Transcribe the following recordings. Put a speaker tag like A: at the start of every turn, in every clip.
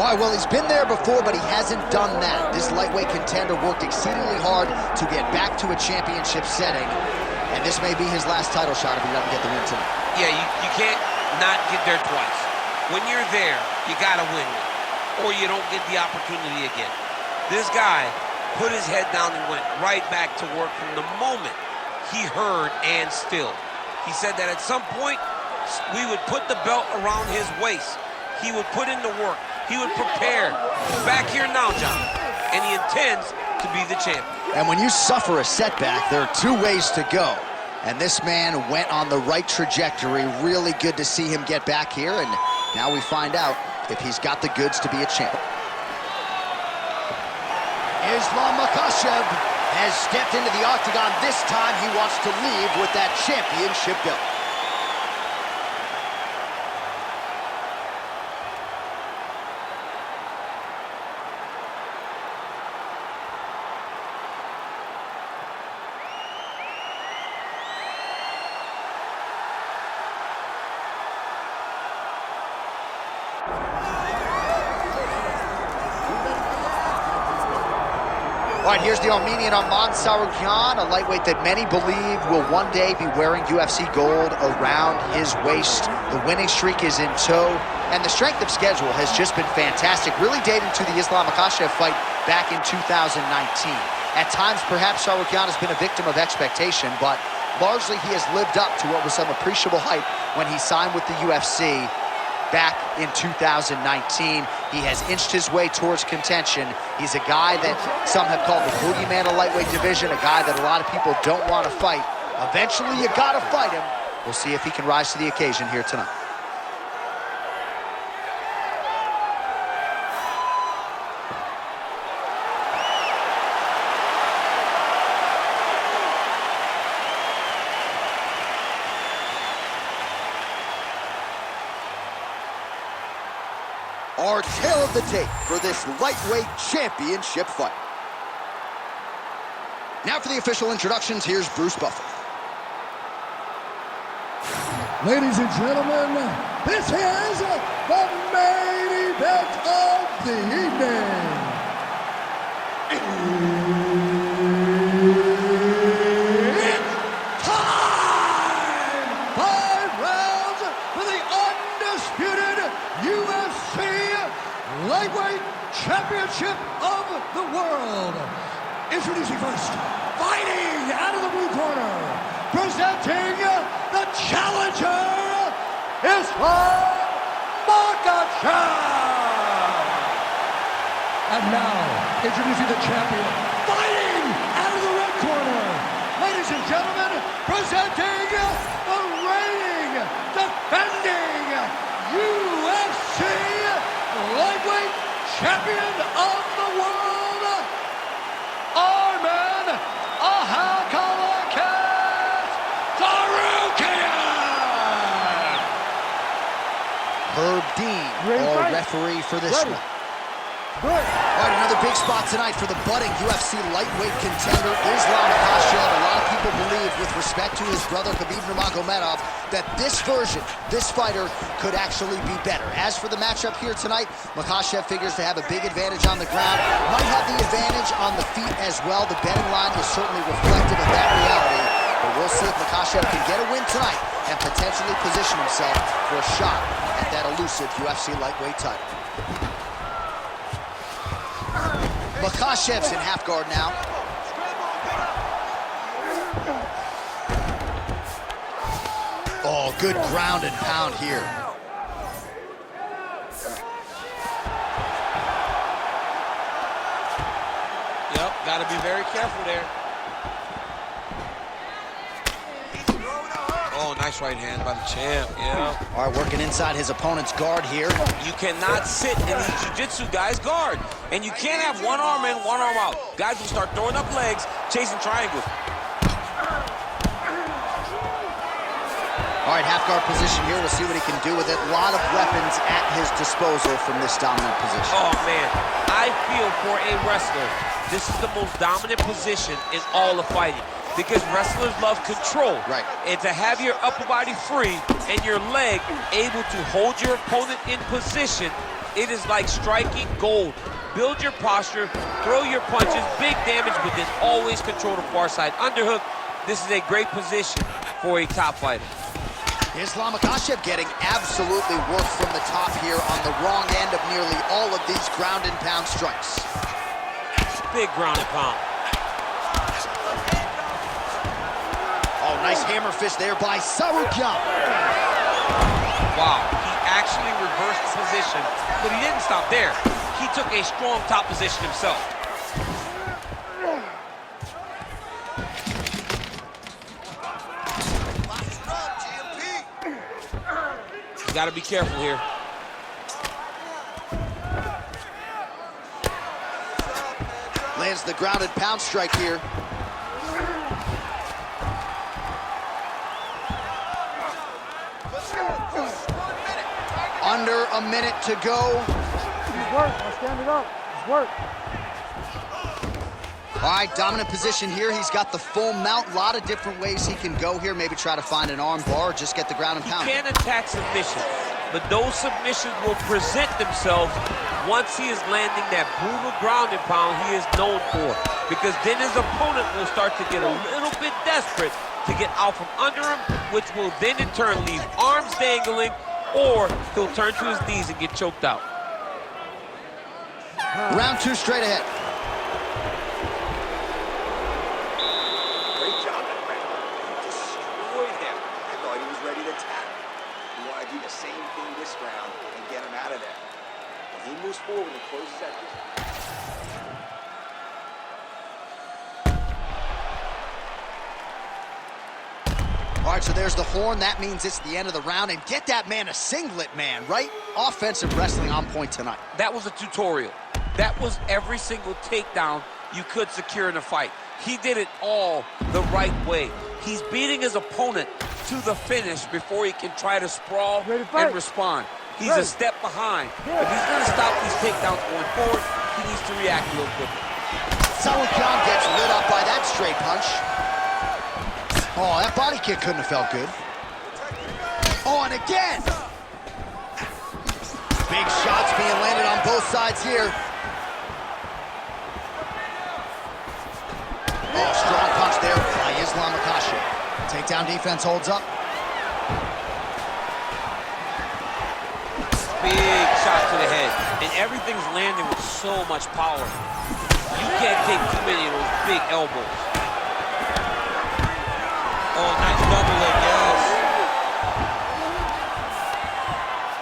A: All right, well, he's been there before, but he hasn't done that. This lightweight contender worked exceedingly hard to get back to a championship setting, and this may be his last title shot if he doesn't get the win tonight.
B: Yeah, you can't not get there twice. When you're there, you gotta win it, or you don't get the opportunity again. This guy put his head down and went right back to work from the moment he heard and still. He said that at some point, we would put the belt around his waist. He would put in the work. He would prepare. He's back here now, John, and he intends to be the champion.
A: And when you suffer a setback, there are two ways to go. And this man went on the right trajectory. Really good to see him get back here, and now we find out if he's got the goods to be a champ. Islam Makhachev has stepped into the octagon. This time he wants to leave with that championship belt. All right, here's the Armenian Arman Tsarukyan, a lightweight that many believe will one day be wearing UFC gold around his waist. The winning streak is in tow, and the strength of schedule has just been fantastic, really dating to the Islam Makhachev fight back in 2019. At times, perhaps Tsarukyan has been a victim of expectation, but largely he has lived up to what was some appreciable hype when he signed with the UFC back in 2019. He has inched his way towards contention. He's a guy that some have called the boogeyman of lightweight division, a guy that a lot of people don't want to fight. Eventually, you gotta fight him. We'll see if he can rise to the occasion here tonight. Our tale of the tape for this lightweight championship fight. Now for the official introductions, here's Bruce Buffer.
C: Ladies and gentlemen, this is the main event of the evening. It's time! 5 rounds for the undisputed UFC Lightweight Championship of the World. Introducing first, fighting out of the blue corner, presenting the challenger, Islam Makhachev. And now, introducing the champion, fighting out of the red corner, ladies and gentlemen, presenting the reigning, defending UFC Lightweight Champion of the World, Arman Tsarukyan.
A: Herb Dean, our referee for this one. All right, another big spot tonight for the budding UFC lightweight contender, Islam Makhachev. A lot of people believe, with respect to his brother Khabib Nurmagomedov, that this version, this fighter, could actually be better. As for the matchup here tonight, Makhachev figures to have a big advantage on the ground, might have the advantage on the feet as well. The betting line is certainly reflective of that reality, but we'll see if Makhachev can get a win tonight and potentially position himself for a shot at that elusive UFC lightweight title. Makhachev's in half guard now. Oh, good ground and pound here.
B: Yep, gotta be very careful there. Oh, nice right hand by the champ, yeah.
A: All right, working inside his opponent's guard here.
B: You cannot sit in these jiu-jitsu guys' guard. And you can't have one arm in, one arm out. Guys will start throwing up legs, chasing triangles.
A: All right, half guard position here. We'll see what he can do with it. A lot of weapons at his disposal from this dominant position.
B: Oh, man. I feel for a wrestler, this is the most dominant position in all of fighting. because wrestlers love control.
A: Right.
B: And to have your upper body free and your leg able to hold your opponent in position, it is like striking gold. Build your posture, throw your punches, big damage, but then always control the far side underhook. This is a great position for a top fighter.
A: Islam Makhachev getting absolutely worked from the top here on the wrong end of nearly all of these ground and pound strikes.
B: Big ground and pound.
A: Oh, nice hammer fist there by Tsarukyan.
B: Wow, he actually reversed the position, but he didn't stop there. He took a strong top position himself. You gotta be careful here.
A: Lands the grounded pound strike here. Under a minute to go.
D: He's work. Now stand it up. He's work.
A: All right, dominant position here. He's got the full mount. A lot of different ways he can go here. Maybe try to find an arm bar or just get the ground and pound.
B: He can attack submissions, but those submissions will present themselves once he is landing that brutal ground and pound he is known for. Because then his opponent will start to get a little bit desperate to get out from under him, which will then in turn leave arms dangling, or he'll turn to his knees and get choked out.
A: Round two straight ahead.
E: Great job that round. Destroyed him. I thought he was ready to tap. We want to do the same thing this round and get him out of there. When he moves forward and closes that distance.
A: All right, so there's the horn. That means it's the end of the round. And get that man a singlet, man, right? Offensive wrestling on point tonight.
B: That was a tutorial. That was every single takedown you could secure in a fight. He did it all the right way. He's beating his opponent to the finish before he can try to sprawl and respond. He's a step behind. If he's going to stop these takedowns going forward, he needs to react a little quicker.
A: Tsarukyan gets lit up by that straight punch. Oh, that body kick couldn't have felt good. Oh, and again! Big shots being landed on both sides here. Oh, strong punch there by Islam Makhachev. Takedown defense holds up.
B: Big shot to the head. And everything's landing with so much power. You can't take too many of those big elbows. Oh, nice double leg, yes.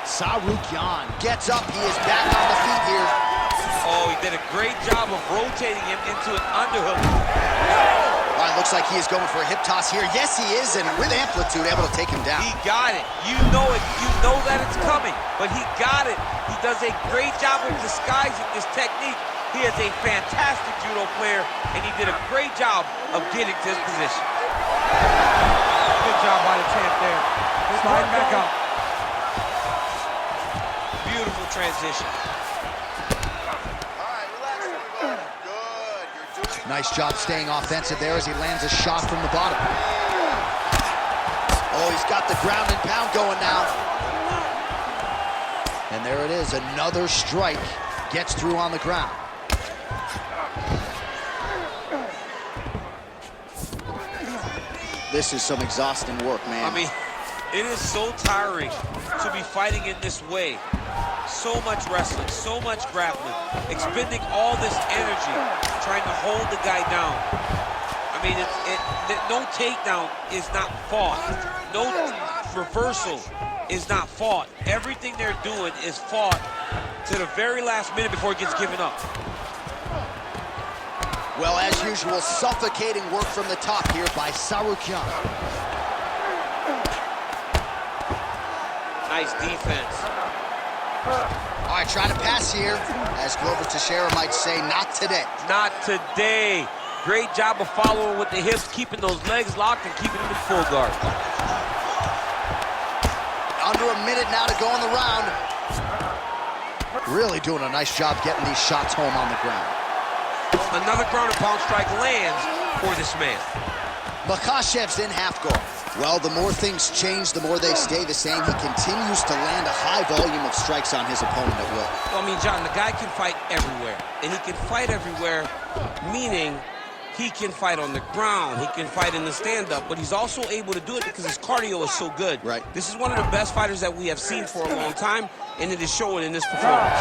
A: Tsarukyan gets up. He is back on the feet here.
B: Oh, he did a great job of rotating him into an underhook.
A: All right, looks like he is going for a hip toss here. Yes, he is, and with amplitude, able to take him down.
B: He got it. You know it. You know that it's coming, but he got it. He does a great job of disguising this technique. He is a fantastic judo player, and he did a great job of getting to his position.
D: Good job by the champ there. Sliding back up.
B: Beautiful transition.
A: Nice job staying offensive there as he lands a shot from the bottom. Oh, he's got the ground and pound going now. And there it is, another strike. Gets through on the ground. This is some exhausting work, man.
B: I mean, it is so tiring to be fighting in this way. So much wrestling, so much grappling, expending all this energy trying to hold the guy down. I mean, no takedown is not fought. No reversal is not fought. Everything they're doing is fought to the very last minute before it gets given up.
A: Well, as usual, suffocating work from the top here by Tsarukyan.
B: Nice defense.
A: All right, trying to pass here. As Glover Teixeira might say, not today.
B: Not today. Great job of following with the hips, keeping those legs locked and keeping them in full guard.
A: Under a minute now to go in the round. Really doing a nice job getting these shots home on the ground.
B: Another ground and pound strike lands for this man.
A: Makhachev's in half guard. Well, the more things change, the more they stay the same. He continues to land a high volume of strikes on his opponent at will.
B: Well, I mean, John, the guy can fight everywhere. And he can fight everywhere, meaning he can fight on the ground, he can fight in the stand-up, but he's also able to do it because his cardio is so good.
A: Right.
B: This is one of the best fighters that we have seen for a long time, and it is showing in this performance.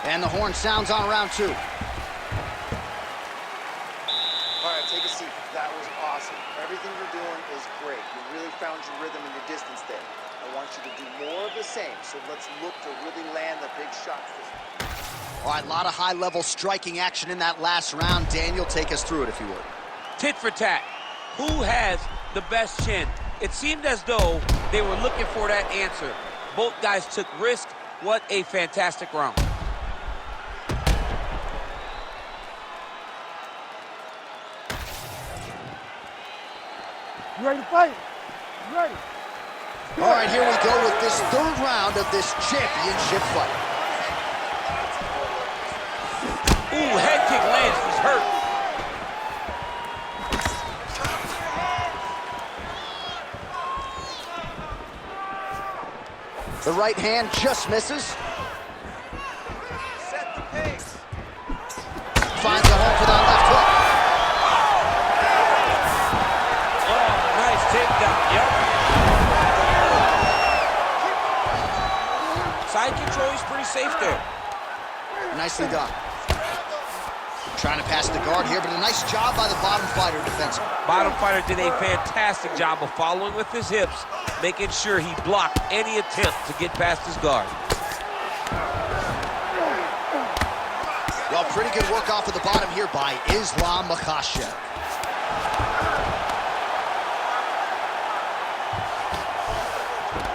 A: And the horn sounds on round 2.
F: All right, take a seat. That was awesome. Everything you're doing is great. You really found your rhythm and your distance there. I want you to do more of the same, so let's look to really land the big shots this time.
A: All right, a lot of high-level striking action in that last round. Daniel, take us through it, if you would.
B: Tit for tat. Who has the best chin? It seemed as though they were looking for that answer. Both guys took risk. What a fantastic round.
D: You ready to fight? You ready?
A: All right, here we go with this 3rd round of this championship fight.
B: Ooh, head kick lands. He's hurt.
A: The right hand just misses.
F: Set the pace.
A: Finds a home for that left hook.
B: Oh, nice takedown. Yep. Side control is pretty safe there.
A: Nicely done. Trying to pass the guard here, but a nice job by the bottom fighter defensively.
B: Bottom fighter did a fantastic job of following with his hips, making sure he blocked any attempt to get past his guard.
A: Well, pretty good work off of the bottom here by Islam Makhachev.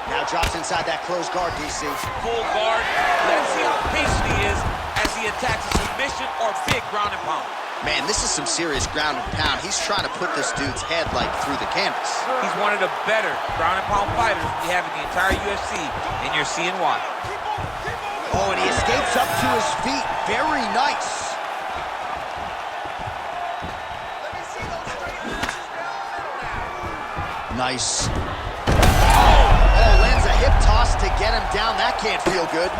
A: Now drops inside that closed guard, DC.
B: Full guard. Let's see how patient he is as he attacks a submission or big ground and pound.
A: Man, this is some serious ground and pound. He's trying to put this dude's head, like, through the canvas.
B: He's one of the better ground and pound fighters we have in the entire UFC, and you're seeing why.
A: Oh, and he escapes up to his feet. Very nice. Nice. Oh, lands a hip toss to get him down. That can't feel good.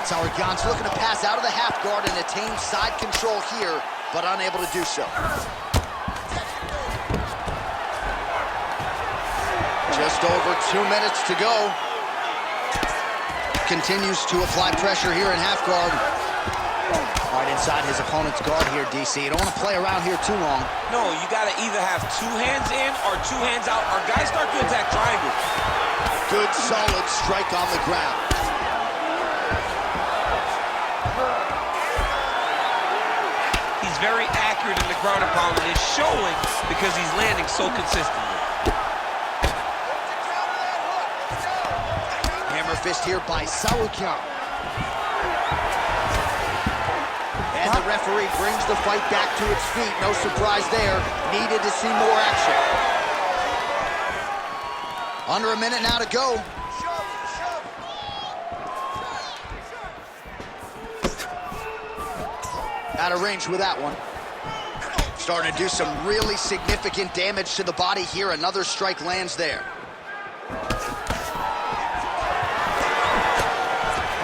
A: Tsarukyan's looking to pass out of the half guard and attain side control here, but unable to do so. Just over 2 minutes to go. Continues to apply pressure here in half guard. Right inside his opponent's guard here, DC. You don't want to play around here too long.
B: No, you got to either have 2 hands in or 2 hands out. Our guys start to attack triangles.
A: Good, solid strike on the ground.
B: He's very accurate in the ground and pound, and it's showing because he's landing so consistently.
A: Hammer fist here by Tsarukyan. And the referee brings the fight back to its feet. No surprise there. Needed to see more action. Under a minute now to go. Out of range with that one. Starting to do some really significant damage to the body here. Another strike lands there.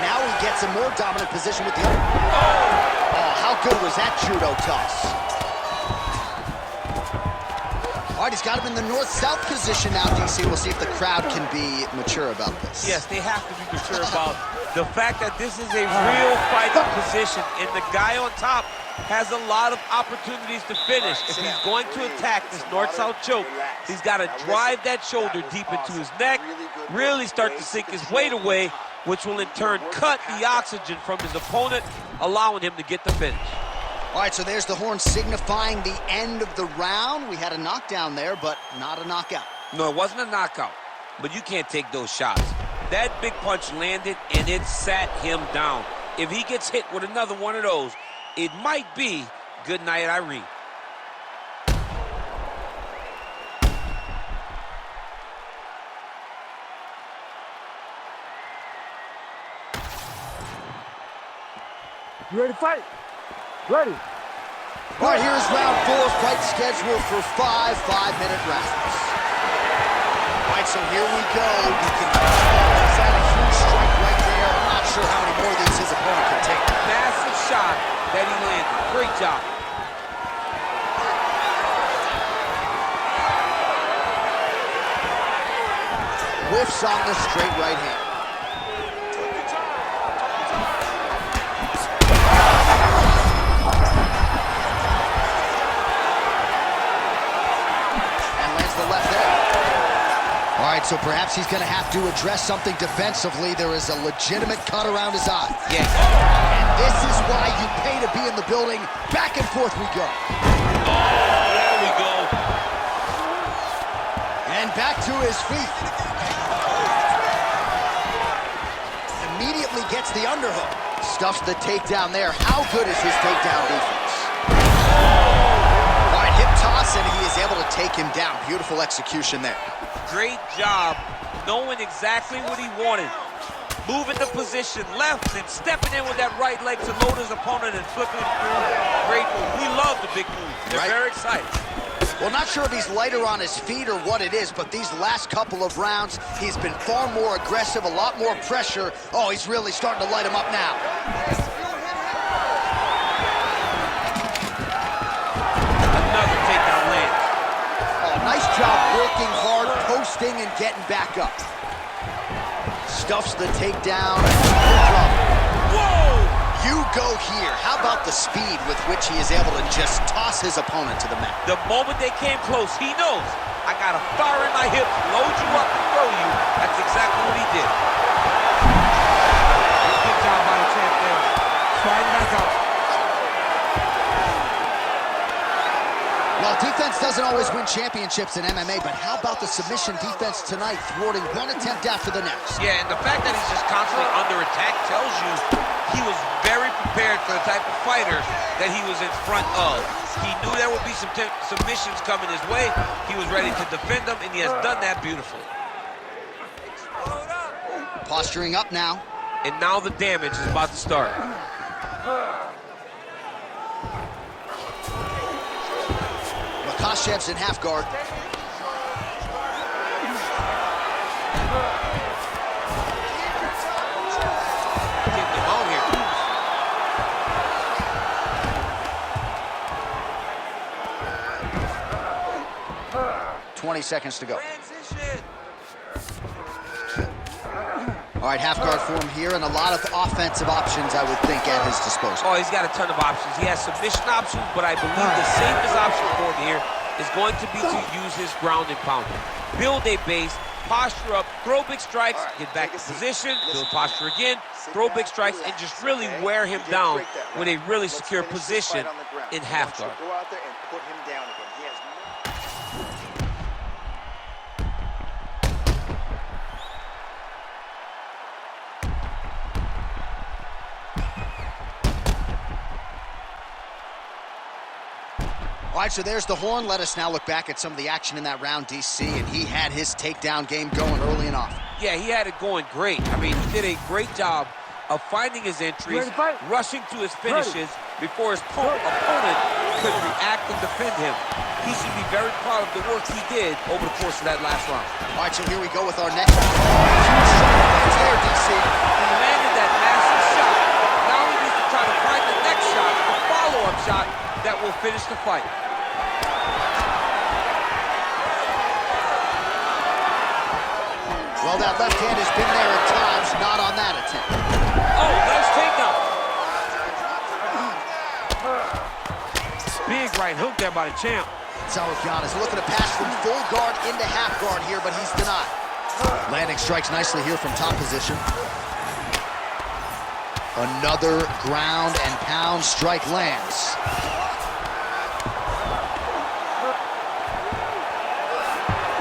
A: Now he gets a more dominant position with the other. Oh, how good was that judo toss? All right, he's got him in the north-south position now, DC. We'll see if the crowd can be mature about this.
B: Yes, they have to be mature about the fact that this is a real fighting position, and the guy on top has a lot of opportunities to finish. If he's going to attack this north-south choke, he's got to drive that shoulder deep into his neck, really start to sink his weight away, which will in turn cut the oxygen from his opponent, allowing him to get the finish.
A: All right, so there's the horn signifying the end of the round. We had a knockdown there, but not a knockout.
B: No, it wasn't a knockout, but you can't take those shots. That big punch landed, and it sat him down. If he gets hit with another one of those, it might be good night, Irene.
D: You ready to fight? Ready.
A: All right, here's round 4, fight scheduled for 5 5-minute rounds. All right, so here we go. You can is that a huge strike right there? I'm not sure how many more of these his opponent can take.
B: Massive shot that he landed. Great job.
A: Whiffs on the straight right hand. And lands the left there. All right, so perhaps he's going to have to address something defensively. There is a legitimate cut around his eye.
B: Yes.
A: And this is why you pay to be in the building. Back and forth we go.
B: There we go.
A: And back to his feet. Immediately gets the underhook. Stuffs the takedown there. How good is his takedown defense? All right, hip toss, and he is able to take him down. Beautiful execution there.
B: Great job knowing exactly what he wanted. Moving the position left and stepping in with that right leg to load his opponent and flipping it through. Great move. We love the big move. They're very excited.
A: Well, not sure if he's lighter on his feet or what it is, but these last couple of rounds, he's been far more aggressive, a lot more pressure. Oh, he's really starting to light him up now.
B: Another takedown lands.
A: Oh, nice job working hard, posting, and getting back up. Stuffs the takedown.
B: Whoa!
A: You go here. How about the speed with which he is able to just toss his opponent to the mat?
B: The moment they came close, he knows, I got a fire in my hips, load you up and throw you. That's exactly what he did.
D: Good job by the champ there. Sliding back up.
A: Well, defense doesn't always win championships in MMA, but how about the submission defense tonight, thwarting one attempt after the next?
B: Yeah, and the fact that he's just constantly under attack tells you he was very prepared for the type of fighter that he was in front of. He knew there would be some submissions coming his way. He was ready to defend them, and he has done that beautifully.
A: Posturing up now.
B: And now the damage is about to start.
A: Makhachev's in half guard.
B: Getting him out here.
A: 20 seconds to go. All right, half guard for him here, and a lot of offensive options, I would think, at his disposal.
B: Oh, he's got a ton of options. He has submission options, but I believe the safest option for him here is going to be to use his ground and pound. Build a base, posture up, throw big strikes, get back in position, build posture again, throw big strikes, and just really wear him down with a really secure position in half guard.
F: Go out there and put him down again. He has
A: All right, so there's the horn. Let us now look back at some of the action in that round, DC, and he had his takedown game going early and often.
B: Yeah, he had it going great. I mean, he did a great job of finding his entries, rushing to his finishes before his opponent could react and defend him. He should be very proud of the work he did over the course of that last round.
A: All right, so here we go with our next round. Huge shot there, DC.
B: He landed that massive shot. Now he needs to try to find the next shot, the follow-up shot that will finish the fight.
A: Well, that left hand has been there at times, not on that attempt.
B: Oh, nice takedown.
D: Big right hook there by the champ.
A: Tsarukyan is looking to pass from full guard into half guard here, but he's denied. Landing strikes nicely here from top position. Another ground and pound strike lands.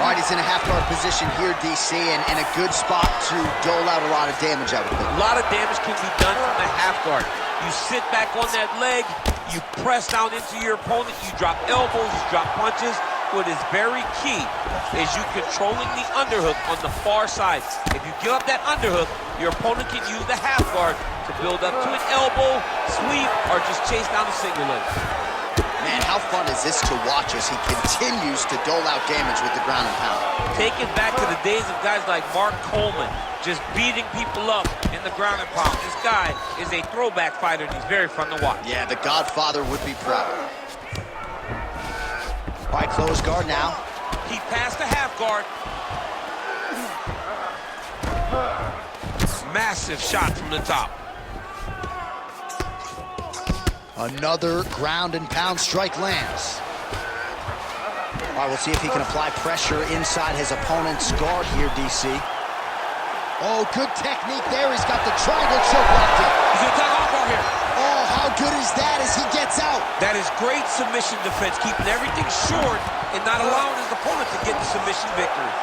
A: All right, he's in a half-guard position here, DC, and in a good spot to dole out a lot of damage, I would think.
B: A lot of damage can be done from the half guard. You sit back on that leg, you press down into your opponent, you drop elbows, you drop punches. What is very key is you controlling the underhook on the far side. If you give up that underhook, your opponent can use the half guard to build up to an elbow, sweep, or just chase down the single leg.
A: Man, how fun is this to watch as he continues to dole out damage with the ground and pound?
B: Take it back to the days of guys like Mark Coleman, just beating people up in the ground and pound. This guy is a throwback fighter, and he's very fun to watch.
A: Yeah, the Godfather would be proud. All right, close guard now.
B: He passed the half guard. Massive shot from the top.
A: Another ground and pound strike lands. All right, we'll see if he can apply pressure inside his opponent's guard here, DC. Oh, good technique there. He's got the triangle choke locked in.
B: He's gonna attack arm bar here.
A: Oh, how good is that as he gets out?
B: That is great submission defense, keeping everything short and not allowing his opponent to get the submission victory.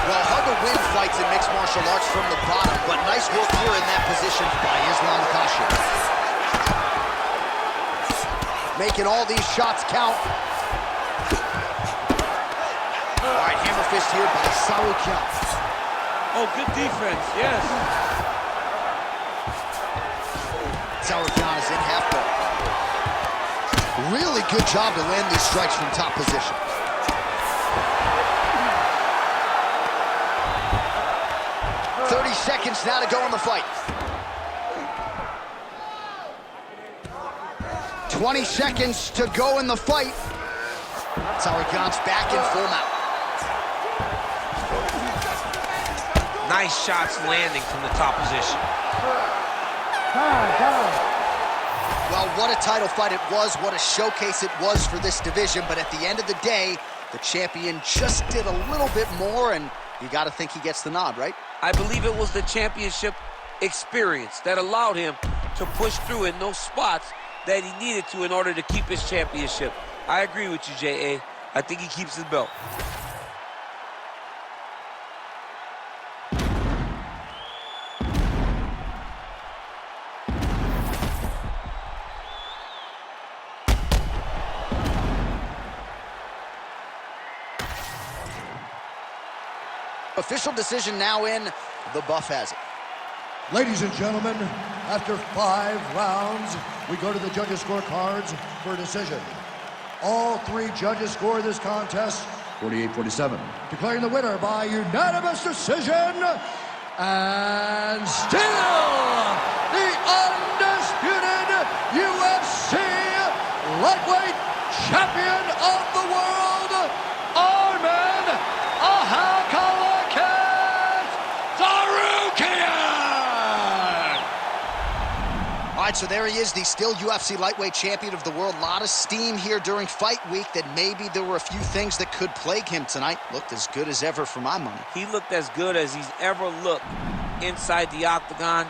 A: Well, hard to win fights in mixed martial arts from the bottom, but nice work here in that position by Arman Tsarukyan. Making all these shots count. All right, hammer fist here by Tsarukyan.
B: Oh, good defense, yes.
A: Tsarukyan is in half guard. Really good job to land these strikes from top position. Seconds now to go in the fight. 20 seconds to go in the fight. Tsarukyan's back in full mount.
B: Nice shots landing from the top position.
A: Well, what a title fight it was. What a showcase it was for this division. But at the end of the day, the champion just did a little bit more, and you got to think he gets the nod, right?
B: I believe it was the championship experience that allowed him to push through in those spots that he needed to in order to keep his championship. I agree with you, J.A. I think he keeps his belt.
A: Official decision now in. The buff has it.
C: Ladies and gentlemen, after 5 rounds, we go to the judges' scorecards for a decision. All 3 judges score this contest 48-47. Declaring the winner by unanimous decision, and still the undisputed UFC lightweight champion of the world, Arman Tsarukyan!
A: All right, so there he is, the still UFC lightweight champion of the world. A lot of steam here during fight week that maybe there were a few things that could plague him tonight. Looked as good as ever for my money.
B: He looked as good as he's ever looked inside the octagon.